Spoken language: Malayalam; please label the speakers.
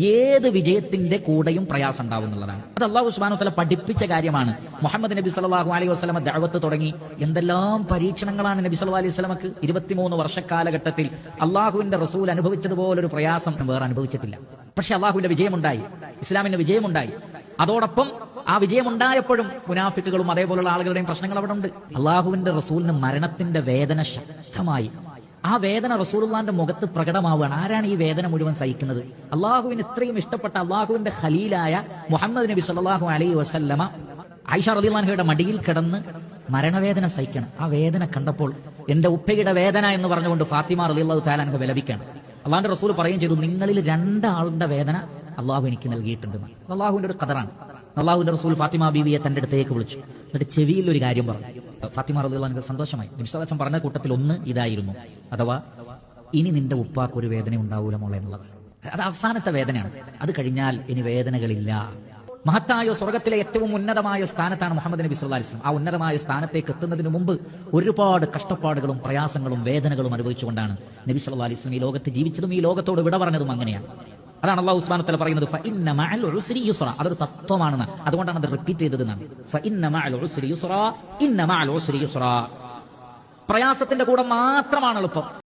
Speaker 1: ഏത് വിജയത്തിന്റെ കൂടെയും പ്രയാസം ഉണ്ടാവും എന്നുള്ളതാണ്. അത് അല്ലാഹു സുബ്ഹാനഹു വ തആല പഠിപ്പിച്ച കാര്യമാണ്. മുഹമ്മദ് നബി സല്ലല്ലാഹു അലൈഹി വസല്ലമ ദഅവത്ത് തുടങ്ങി എന്തെല്ലാം പരീക്ഷണങ്ങളാണ് നബി സല്ലല്ലാഹു അലൈഹി വസല്ലമക്ക് 23 വർഷക്കാലഘട്ടത്തിൽ അള്ളാഹുവിന്റെ റസൂൽ അനുഭവിച്ചതുപോലൊരു പ്രയാസം വേറെ അനുഭവിച്ചിട്ടില്ല. പക്ഷെ അള്ളാഹുവിന്റെ വിജയമുണ്ടായി, ഇസ്ലാമിന്റെ വിജയമുണ്ടായി. അതോടൊപ്പം ആ വിജയമുണ്ടായപ്പോഴും മുനാഫിക്കുകളും അതേപോലുള്ള ആളുകളുടെയും പ്രശ്നങ്ങൾ അവിടെ ഉണ്ട്. അള്ളാഹുവിന്റെ റസൂലിന് മരണത്തിന്റെ വേദന ശക്തമായി. ആ വേദന റസൂലുള്ളാന്റെ മുഖത്ത് പ്രകടമാവുകയാണ്. ആരാണ് ഈ വേദന മുഴുവൻ സഹിക്കുന്നത്? അള്ളാഹുവിന് ഇത്രയും ഇഷ്ടപ്പെട്ട അള്ളാഹുവിന്റെ ഖലീലായ മുഹമ്മദ് നബി സല്ലല്ലാഹു അലൈഹി വസല്ലമ ആയിഷ റളിയല്ലാഹു അൻഹയുടെ മടിയിൽ കിടന്ന് മരണവേദന സഹിക്കണം. ആ വേദന കണ്ടപ്പോൾ എന്റെ ഉപ്പയുടെ വേദന എന്ന് പറഞ്ഞുകൊണ്ട് ഫാത്തിമ റളിയല്ലാഹു തആല അൻഹ വിലപിക്കണം. അള്ളാഹുവിന്റെ റസൂൽ പറയുകയും ചെയ്തു, നിങ്ങളിൽ 2 ആളുടെ വേദന അള്ളാഹു എനിക്ക് നൽകിയിട്ടുണ്ടെന്ന്. അള്ളാഹുവിന്റെ ഒരു ഖദറാണ്. അള്ളാഹുവിന്റെ റസൂൽ ഫാത്തിമ ബീവിയെ തന്റെ അടുത്തേക്ക് വിളിച്ചു. എന്നിട്ട് ചെവിയിൽ ഒരു കാര്യം പറഞ്ഞു. ഫാത്തിമ റളിയല്ലാഹു അൻഹ സന്തോഷമായി. നബി സല്ലല്ലാഹു അലൈഹി വസല്ലം പറഞ്ഞ കൂട്ടത്തിൽ ഒന്ന് ഇതായിരുന്നു, അഥവാ ഇനി നിന്റെ ഉപ്പാക്ക് ഒരു വേദന ഉണ്ടാവൂല മോളെ എന്നുള്ളത്. അത് അവസാനത്തെ വേദനയാണ്. അത് കഴിഞ്ഞാൽ ഇനി വേദനകളില്ല. മഹത്തായ സ്വർഗത്തിലെ ഏറ്റവും ഉന്നതമായ സ്ഥാനത്താണ് മുഹമ്മദ് നബി സല്ലല്ലാഹു അലൈഹി വസല്ലം. ആ ഉന്നതമായ സ്ഥാനത്തേക്ക് എത്തുന്നതിന് മുമ്പ് ഒരുപാട് കഷ്ടപ്പാടുകളും പ്രയാസങ്ങളും വേദനകളും അനുഭവിച്ചുകൊണ്ടാണ് നബി സല്ലല്ലാഹു അലൈഹി വസല്ലം ഈ ലോകത്ത് ജീവിച്ചതും ഈ ലോകത്തോട് വിട പറഞ്ഞതും അങ്ങനെയാണ്. അതാണ് അല്ലാഹു സുബ്ഹാനഹു വ തആല പറയുന്നത് ഫഇന്ന മഅൽ ഉസ്രി യുസ്റ. അതൊരു തത്വമാണെന്ന്, അതുകൊണ്ടാണ് അത് റിപ്പീറ്റ് ചെയ്തതെന്നാണ്. ഫഇന്ന മഅൽ ഉസ്രി യുസ്റ, ഇന്ന മഅൽ ഉസ്രി യുസ്റ. പ്രയാസത്തിന്റെ കൂടെ മാത്രമാണ് എളുപ്പം.